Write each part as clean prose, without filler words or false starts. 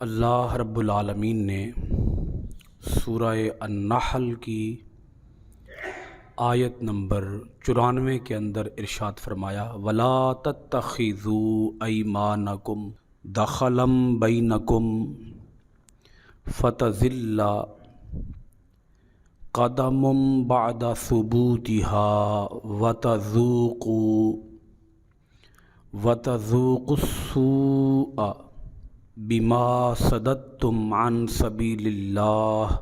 اللہ رب العالمین نے سورہ النحل کی آیت نمبر 94 کے اندر ارشاد فرمایا وَلَا تَتَّخِذُوا أَيْمَانَكُمْ دَخَلًا بَيْنَكُمْ فَتَزِلَّ قَدَمٌ بَعْدَ ثُبُوتِهَا وَتَذُوقُوا السُّوءَ بِمَا صَدَدتُّمْ عَن سَبِيلِ اللَّهِ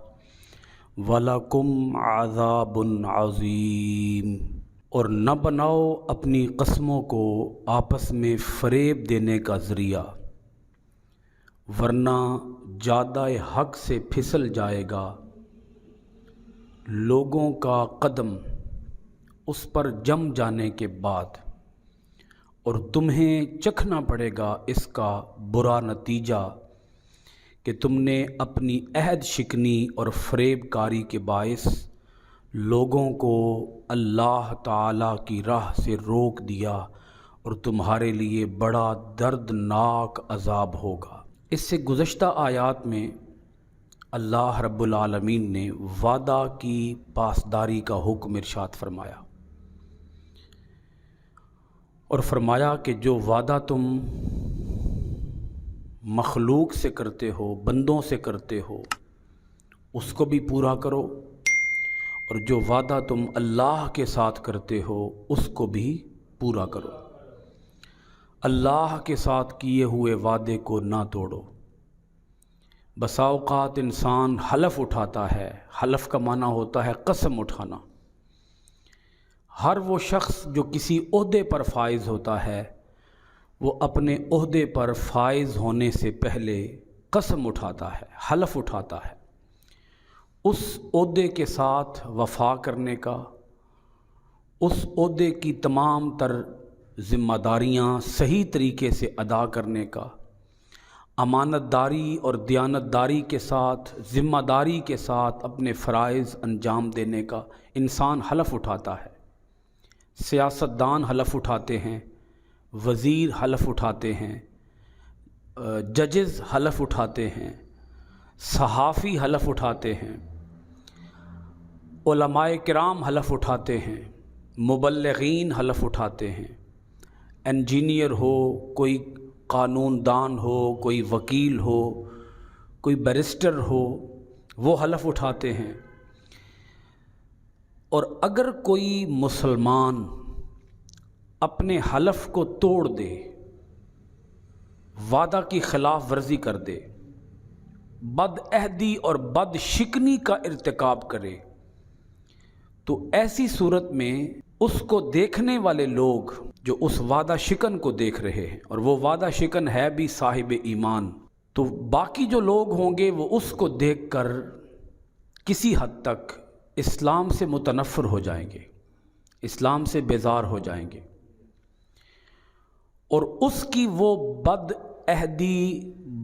وَلَكُمْ عَذَابٌ عَظِيمٌ۔ اور نہ بناؤ اپنی قسموں کو آپس میں فریب دینے کا ذریعہ، ورنہ جادہ حق سے پھسل جائے گا لوگوں کا قدم اس پر جم جانے کے بعد، اور تمہیں چکھنا پڑے گا اس کا برا نتیجہ کہ تم نے اپنی عہد شکنی اور فریب کاری کے باعث لوگوں کو اللہ تعالی کی راہ سے روک دیا، اور تمہارے لیے بڑا دردناک عذاب ہوگا۔ اس سے گزشتہ آیات میں اللہ رب العالمین نے وعدہ کی پاسداری کا حکم ارشاد فرمایا، اور فرمایا کہ جو وعدہ تم مخلوق سے کرتے ہو، بندوں سے کرتے ہو، اس کو بھی پورا کرو، اور جو وعدہ تم اللہ کے ساتھ کرتے ہو اس کو بھی پورا کرو۔ اللہ کے ساتھ کیے ہوئے وعدے کو نہ توڑو۔ بسا اوقات انسان حلف اٹھاتا ہے، حلف کا معنی ہوتا ہے قسم اٹھانا۔ ہر وہ شخص جو کسی عہدے پر فائز ہوتا ہے وہ اپنے عہدے پر فائز ہونے سے پہلے قسم اٹھاتا ہے، حلف اٹھاتا ہے، اس عہدے کے ساتھ وفا کرنے کا، اس عہدے کی تمام تر ذمہ داریاں صحیح طریقے سے ادا کرنے کا، امانت داری اور دیانت داری کے ساتھ، ذمہ داری کے ساتھ اپنے فرائض انجام دینے کا انسان حلف اٹھاتا ہے۔ سیاستدان حلف اٹھاتے ہیں، وزیر حلف اٹھاتے ہیں، ججز حلف اٹھاتے ہیں، صحافی حلف اٹھاتے ہیں، علماء کرام حلف اٹھاتے ہیں، مبلغین حلف اٹھاتے ہیں، انجینئر ہو، کوئی قانون دان ہو، کوئی وکیل ہو، کوئی بیرسٹر ہو، وہ حلف اٹھاتے ہیں۔ اور اگر کوئی مسلمان اپنے حلف کو توڑ دے، وعدہ کی خلاف ورزی کر دے، بد عہدی اور بد شکنی کا ارتکاب کرے، تو ایسی صورت میں اس کو دیکھنے والے لوگ جو اس وعدہ شکن کو دیکھ رہے ہیں، اور وہ وعدہ شکن ہے بھی صاحب ایمان، تو باقی جو لوگ ہوں گے وہ اس کو دیکھ کر کسی حد تک اسلام سے متنفر ہو جائیں گے، اسلام سے بیزار ہو جائیں گے، اور اس کی وہ بد عہدی،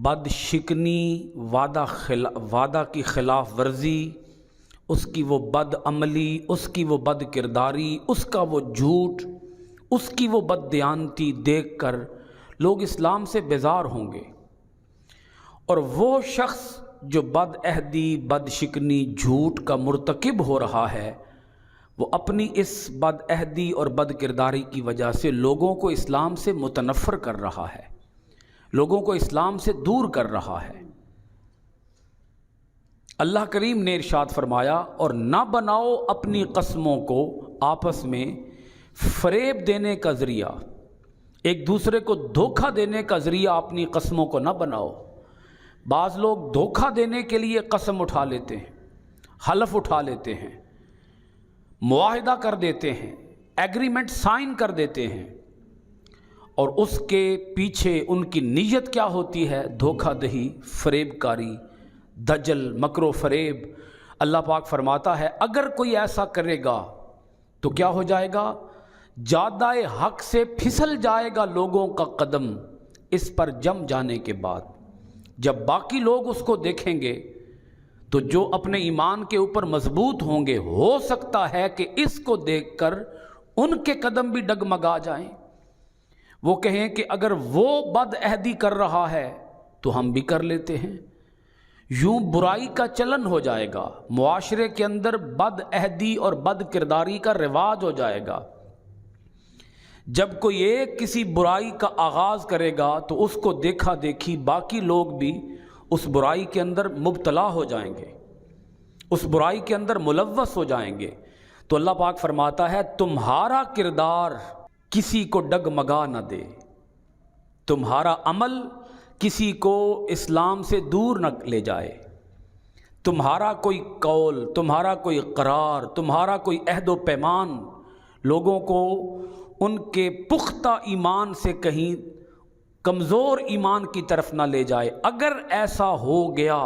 بد شکنی، وعدہ کی خلاف ورزی، اس کی وہ بد عملی، اس کی وہ بد کرداری، اس کا وہ جھوٹ، اس کی وہ بد دیانتی دیکھ کر لوگ اسلام سے بیزار ہوں گے، اور وہ شخص جو بد عہدی، بد شکنی، جھوٹ کا مرتکب ہو رہا ہے، وہ اپنی اس بد عہدی اور بد کرداری کی وجہ سے لوگوں کو اسلام سے متنفر کر رہا ہے، لوگوں کو اسلام سے دور کر رہا ہے۔ اللہ کریم نے ارشاد فرمایا اور نہ بناؤ اپنی قسموں کو آپس میں فریب دینے کا ذریعہ، ایک دوسرے کو دھوکہ دینے کا ذریعہ اپنی قسموں کو نہ بناؤ۔ بعض لوگ دھوکہ دینے کے لیے قسم اٹھا لیتے ہیں، حلف اٹھا لیتے ہیں، معاہدہ کر دیتے ہیں، ایگریمنٹ سائن کر دیتے ہیں، اور اس کے پیچھے ان کی نیت کیا ہوتی ہے؟ دھوکہ دہی، فریب کاری، دجل، مکر و فریب۔ اللہ پاک فرماتا ہے اگر کوئی ایسا کرے گا تو کیا ہو جائے گا؟ جادہ حق سے پھسل جائے گا لوگوں کا قدم اس پر جم جانے کے بعد۔ جب باقی لوگ اس کو دیکھیں گے تو جو اپنے ایمان کے اوپر مضبوط ہوں گے، ہو سکتا ہے کہ اس کو دیکھ کر ان کے قدم بھی ڈگمگا جائیں، وہ کہیں کہ اگر وہ بد عہدی کر رہا ہے تو ہم بھی کر لیتے ہیں۔ یوں برائی کا چلن ہو جائے گا، معاشرے کے اندر بد عہدی اور بد کرداری کا رواج ہو جائے گا۔ جب کوئی ایک کسی برائی کا آغاز کرے گا تو اس کو دیکھا دیکھی باقی لوگ بھی اس برائی کے اندر مبتلا ہو جائیں گے، اس برائی کے اندر ملوث ہو جائیں گے۔ تو اللہ پاک فرماتا ہے تمہارا کردار کسی کو ڈگمگا نہ دے، تمہارا عمل کسی کو اسلام سے دور نہ لے جائے، تمہارا کوئی قول، تمہارا کوئی قرار، تمہارا کوئی عہد و پیمان لوگوں کو ان کے پختہ ایمان سے کہیں کمزور ایمان کی طرف نہ لے جائے۔ اگر ایسا ہو گیا،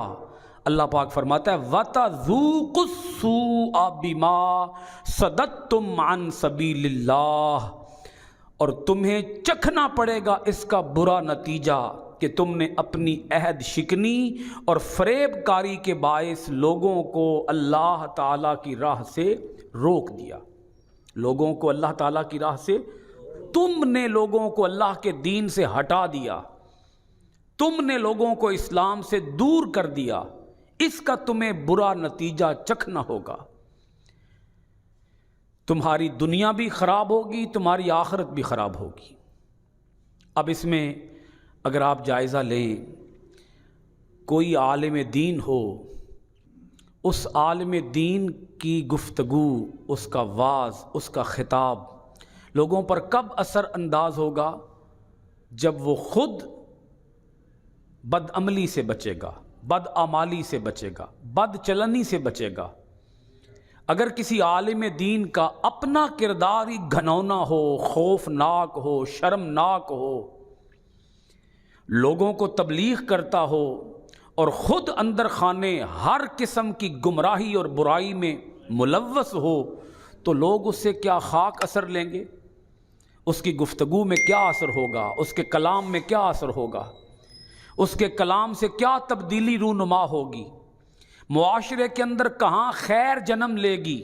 اللہ پاک فرماتا ہے وَتَذُوقُوا السُّوءَ بِمَا صَدَدتُّمْ عَنْ سَبِيلِ اللَّهِ، اور تمہیں چکھنا پڑے گا اس کا برا نتیجہ کہ تم نے اپنی عہد شکنی اور فریب کاری کے باعث لوگوں کو اللہ تعالیٰ کی راہ سے روک دیا۔ لوگوں کو اللہ تعالیٰ کی راہ سے، تم نے لوگوں کو اللہ کے دین سے ہٹا دیا، تم نے لوگوں کو اسلام سے دور کر دیا، اس کا تمہیں برا نتیجہ چکھنا ہوگا۔ تمہاری دنیا بھی خراب ہوگی، تمہاری آخرت بھی خراب ہوگی۔ اب اس میں اگر آپ جائزہ لیں، کوئی عالم دین ہو، اس عالم دین کی گفتگو، اس کا واعظ، اس کا خطاب لوگوں پر کب اثر انداز ہوگا؟ جب وہ خود بد عملی سے بچے گا، بد اعمالی سے بچے گا، بد چلنی سے بچے گا۔ اگر کسی عالم دین کا اپنا کردار ہی گھنونا ہو، خوفناک ہو، شرمناک ہو، لوگوں کو تبلیغ کرتا ہو اور خود اندر خانے ہر قسم کی گمراہی اور برائی میں ملوث ہو، تو لوگ اس سے کیا خاک اثر لیں گے؟ اس کی گفتگو میں کیا اثر ہوگا؟ اس کے کلام میں کیا اثر ہوگا؟ اس کے کلام سے کیا تبدیلی رونما ہوگی؟ معاشرے کے اندر کہاں خیر جنم لے گی؟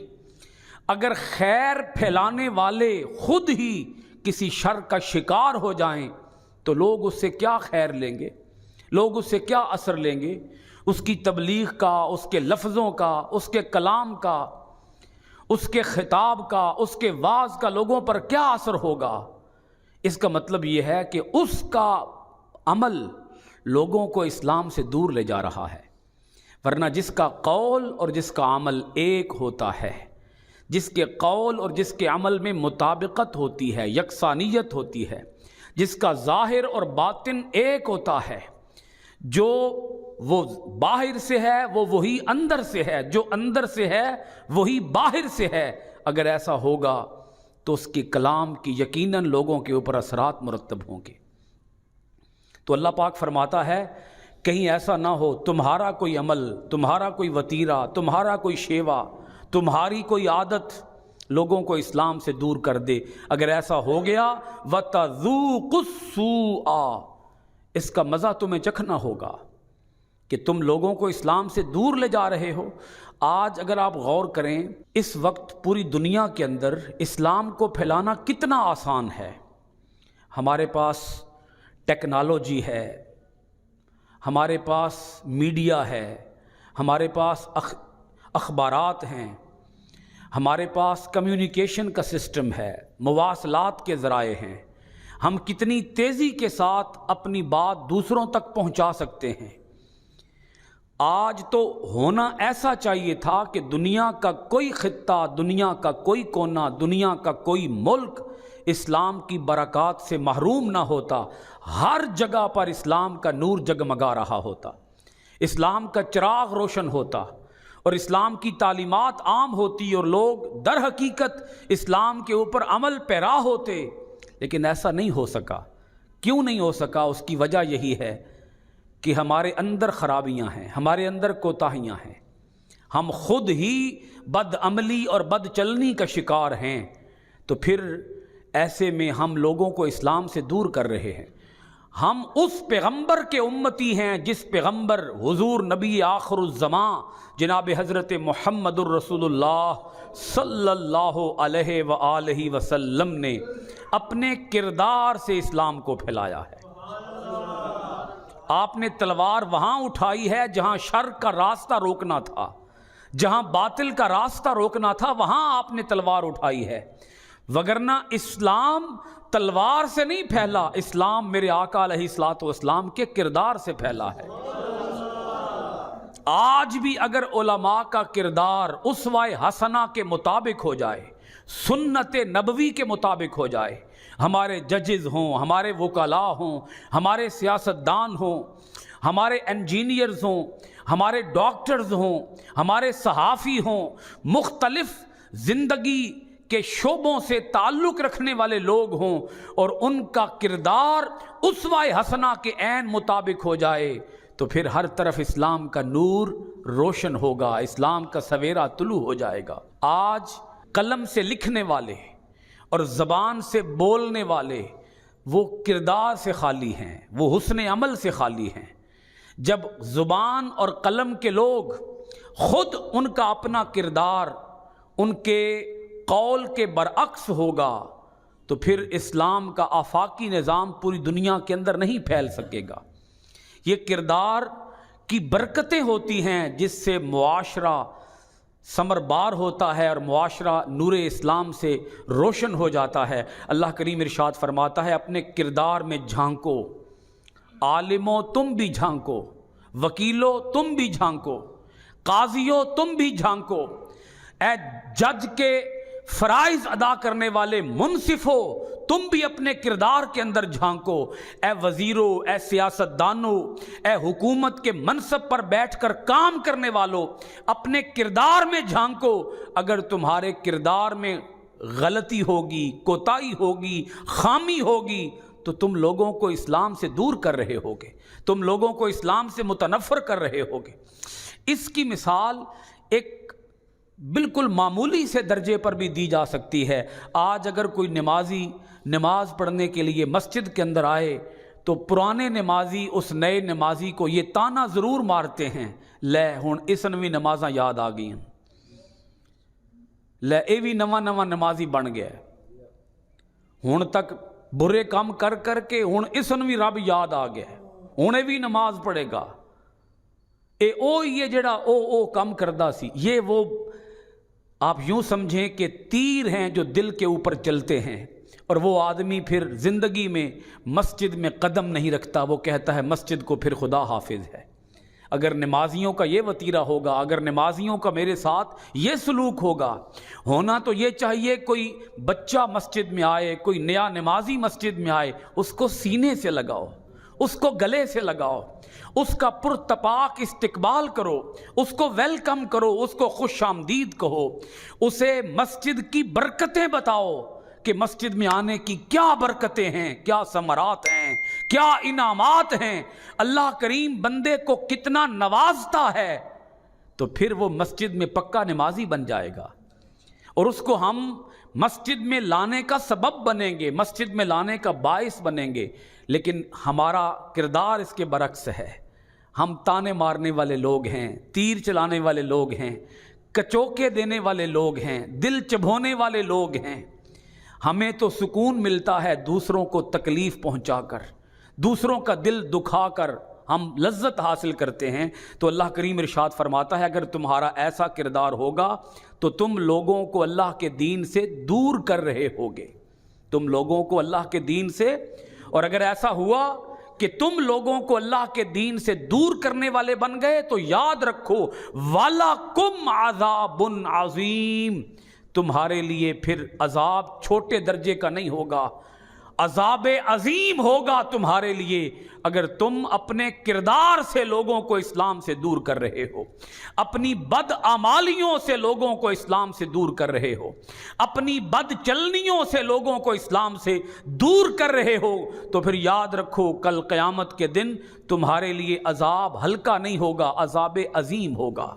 اگر خیر پھیلانے والے خود ہی کسی شر کا شکار ہو جائیں تو لوگ اس سے کیا خیر لیں گے؟ لوگ اس سے کیا اثر لیں گے؟ اس کی تبلیغ کا، اس کے لفظوں کا، اس کے کلام کا، اس کے خطاب کا، اس کے واعظ کا لوگوں پر کیا اثر ہوگا؟ اس کا مطلب یہ ہے کہ اس کا عمل لوگوں کو اسلام سے دور لے جا رہا ہے۔ ورنہ جس کا قول اور جس کا عمل ایک ہوتا ہے، جس کے قول اور جس کے عمل میں مطابقت ہوتی ہے، یکسانیت ہوتی ہے، جس کا ظاہر اور باطن ایک ہوتا ہے، جو وہ باہر سے ہے وہ وہی اندر سے ہے، جو اندر سے ہے وہی باہر سے ہے، اگر ایسا ہوگا تو اس کے کلام کی یقیناً لوگوں کے اوپر اثرات مرتب ہوں گے۔ تو اللہ پاک فرماتا ہے کہیں ایسا نہ ہو تمہارا کوئی عمل، تمہارا کوئی وتیرہ، تمہارا کوئی شیوا، تمہاری کوئی عادت لوگوں کو اسلام سے دور کر دے۔ اگر ایسا ہو گیا وَتَذُوقُوا السُّوءَ، اس کا مزہ تمہیں چکھنا ہوگا کہ تم لوگوں کو اسلام سے دور لے جا رہے ہو۔ آج اگر آپ غور کریں، اس وقت پوری دنیا کے اندر اسلام کو پھیلانا کتنا آسان ہے۔ ہمارے پاس ٹیکنالوجی ہے، ہمارے پاس میڈیا ہے، ہمارے پاس اخبارات ہیں، ہمارے پاس کمیونیکیشن کا سسٹم ہے، مواصلات کے ذرائع ہیں، ہم کتنی تیزی کے ساتھ اپنی بات دوسروں تک پہنچا سکتے ہیں۔ آج تو ہونا ایسا چاہیے تھا کہ دنیا کا کوئی خطہ، دنیا کا کوئی کونا، دنیا کا کوئی ملک اسلام کی برکات سے محروم نہ ہوتا، ہر جگہ پر اسلام کا نور جگمگا رہا ہوتا، اسلام کا چراغ روشن ہوتا اور اسلام کی تعلیمات عام ہوتی اور لوگ در حقیقت اسلام کے اوپر عمل پیرا ہوتے۔ لیکن ایسا نہیں ہو سکا۔ کیوں نہیں ہو سکا؟ اس کی وجہ یہی ہے کہ ہمارے اندر خرابیاں ہیں، ہمارے اندر کوتاہیاں ہیں، ہم خود ہی بد عملی اور بد چلنی کا شکار ہیں۔ تو پھر ایسے میں ہم لوگوں کو اسلام سے دور کر رہے ہیں۔ ہم اس پیغمبر کے امتی ہیں جس پیغمبر حضور نبی آخر الزماں جناب حضرت محمد الرسول اللہ صلی اللہ علیہ وآلہ وسلم نے اپنے کردار سے اسلام کو پھیلایا ہے۔ آپ نے تلوار وہاں اٹھائی ہے جہاں شر کا راستہ روکنا تھا، جہاں باطل کا راستہ روکنا تھا، وہاں آپ نے تلوار اٹھائی ہے، وگرنہ اسلام تلوار سے نہیں پھیلا، اسلام میرے آقا علیہ الصلوۃ والسلام کے کردار سے پھیلا ہے۔ آج بھی اگر علماء کا کردار اسوہ حسنہ کے مطابق ہو جائے، سنت نبوی کے مطابق ہو جائے، ہمارے ججز ہوں، ہمارے وکلاء ہوں، ہمارے سیاستدان ہوں، ہمارے انجینئرز ہوں، ہمارے ڈاکٹرز ہوں، ہمارے صحافی ہوں، مختلف زندگی کے شعبوں سے تعلق رکھنے والے لوگ ہوں، اور ان کا کردار اسوہ حسنہ کے عین مطابق ہو جائے، تو پھر ہر طرف اسلام کا نور روشن ہوگا، اسلام کا سویرا طلوع ہو جائے گا۔ آج قلم سے لکھنے والے اور زبان سے بولنے والے وہ کردار سے خالی ہیں، وہ حسن عمل سے خالی ہیں۔ جب زبان اور قلم کے لوگ خود ان کا اپنا کردار ان کے قول کے برعکس ہوگا تو پھر اسلام کا آفاقی نظام پوری دنیا کے اندر نہیں پھیل سکے گا۔ یہ کردار کی برکتیں ہوتی ہیں جس سے معاشرہ ثمربار ہوتا ہے اور معاشرہ نور اسلام سے روشن ہو جاتا ہے۔ اللہ کریم ارشاد فرماتا ہے اپنے کردار میں جھانکو، عالموں تم بھی جھانکو، وکیلوں تم بھی جھانکو، قاضیوں تم بھی جھانکو، اے جج کے فرائض ادا کرنے والے منصفو تم بھی اپنے کردار کے اندر جھانکو، اے وزیروں، اے سیاستدانوں، اے حکومت کے منصب پر بیٹھ کر کام کرنے والوں، اپنے کردار میں جھانکو۔ اگر تمہارے کردار میں غلطی ہوگی، کوتاہی ہوگی، خامی ہوگی تو تم لوگوں کو اسلام سے دور کر رہے ہوگے، تم لوگوں کو اسلام سے متنفر کر رہے ہوگے۔ اس کی مثال ایک بالکل معمولی سے درجے پر بھی دی جا سکتی ہے۔ آج اگر کوئی نمازی نماز پڑھنے کے لیے مسجد کے اندر آئے تو پرانے نمازی اس نئے نمازی کو یہ تانا ضرور مارتے ہیں، لے ہن اس نویں نمازاں یاد آ گئی ہیں، لے اے بھی نواں نمازی بن گیا، ہن تک برے کام کر کر کے ہن اس نویں رب یاد آ گیا، ہن اے بھی نماز پڑھے گا، اے او یہ جڑا او کام کردہ سی۔ یہ وہ آپ یوں سمجھیں کہ تیر ہیں جو دل کے اوپر چلتے ہیں، اور وہ آدمی پھر زندگی میں مسجد میں قدم نہیں رکھتا، وہ کہتا ہے مسجد کو پھر خدا حافظ ہے۔ اگر نمازیوں کا یہ وتیرہ ہوگا، اگر نمازیوں کا میرے ساتھ یہ سلوک ہوگا، ہونا تو یہ چاہیے کوئی بچہ مسجد میں آئے، کوئی نیا نمازی مسجد میں آئے، اس کو سینے سے لگاؤ، اس کو گلے سے لگاؤ، اس کا پرتپاک استقبال کرو، اس کو ویلکم کرو، اس کو خوش آمدید کہو، اسے مسجد کی برکتیں بتاؤ کہ مسجد میں آنے کی کیا برکتیں ہیں، کیا ثمرات ہیں، کیا انعامات ہیں، اللہ کریم بندے کو کتنا نوازتا ہے، تو پھر وہ مسجد میں پکا نمازی بن جائے گا، اور اس کو ہم مسجد میں لانے کا سبب بنیں گے، مسجد میں لانے کا باعث بنیں گے۔ لیکن ہمارا کردار اس کے برعکس ہے، ہم تانے مارنے والے لوگ ہیں، تیر چلانے والے لوگ ہیں، کچوکے دینے والے لوگ ہیں، دل چبھونے والے لوگ ہیں۔ ہمیں تو سکون ملتا ہے دوسروں کو تکلیف پہنچا کر، دوسروں کا دل دکھا کر ہم لذت حاصل کرتے ہیں۔ تو اللہ کریم ارشاد فرماتا ہے اگر تمہارا ایسا کردار ہوگا تو تم لوگوں کو اللہ کے دین سے دور کر رہے ہوگے، تم لوگوں کو اللہ کے دین سے، اور اگر ایسا ہوا کہ تم لوگوں کو اللہ کے دین سے دور کرنے والے بن گئے تو یاد رکھو وَلَكُمْ عَذَابٌ عَظِيمٌ، تمہارے لیے پھر عذاب چھوٹے درجے کا نہیں ہوگا، عذاب عظیم ہوگا تمہارے لیے اگر تم اپنے کردار سے لوگوں کو اسلام سے دور کر رہے ہو، اپنی بد اعمالیوں سے لوگوں کو اسلام سے دور کر رہے ہو، اپنی بد چلنیوں سے لوگوں کو اسلام سے دور کر رہے ہو، تو پھر یاد رکھو کل قیامت کے دن تمہارے لیے عذاب ہلکا نہیں ہوگا، عذاب عظیم ہوگا،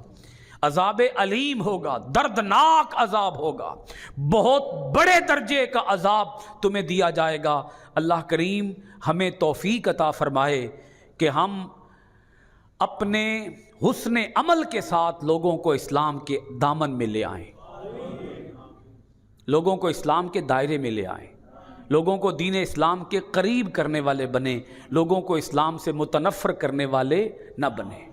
عذاب علیم ہوگا، دردناک عذاب ہوگا، بہت بڑے درجے کا عذاب تمہیں دیا جائے گا۔ اللہ کریم ہمیں توفیق عطا فرمائے کہ ہم اپنے حسن عمل کے ساتھ لوگوں کو اسلام کے دامن میں لے آئیں، لوگوں کو اسلام کے دائرے میں لے آئیں، لوگوں کو دین اسلام کے قریب کرنے والے بنیں، لوگوں کو اسلام سے متنفر کرنے والے نہ بنیں۔